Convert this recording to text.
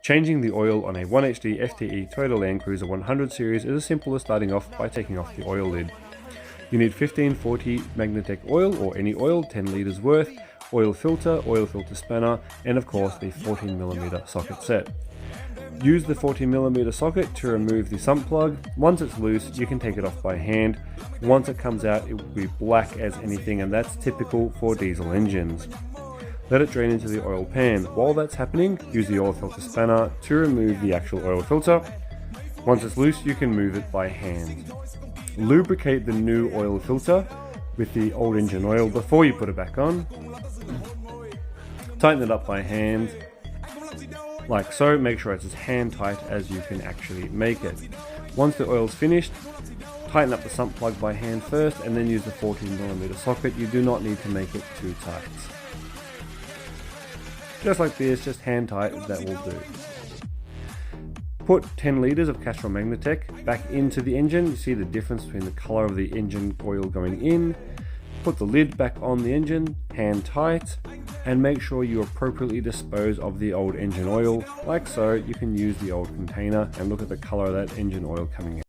Changing the oil on a 1HD-FTE Toyota Landcruiser 100 series is as simple as starting off by taking off the oil lid. You need 1540 Magnatec oil or any oil, 10 litres worth, oil filter spanner, and of course the 14mm socket set. Use the 14mm socket to remove the sump plug. Once it's loose, you can take it off by hand. Once it comes out, it will be black as anything, and that's typical for diesel engines. Let it drain into the oil pan. While that's happening, use the oil filter spanner to remove the actual oil filter. Once it's loose, you can move it by hand. Lubricate the new oil filter with the old engine oil before you put it back on. Tighten it up by hand, like so. Make sure it's as hand tight as you can actually make it. Once the oil's finished, tighten up the sump plug by hand first and then use the 14mm socket. You do not need to make it too tight. Just like this, just hand tight, that will do. Put 10 litres of Castrol Magnatec back into the engine. You see the difference between the colour of the engine oil going in. Put the lid back on the engine, hand tight, and make sure you appropriately dispose of the old engine oil. Like so, you can use the old container and look at the colour of that engine oil coming out.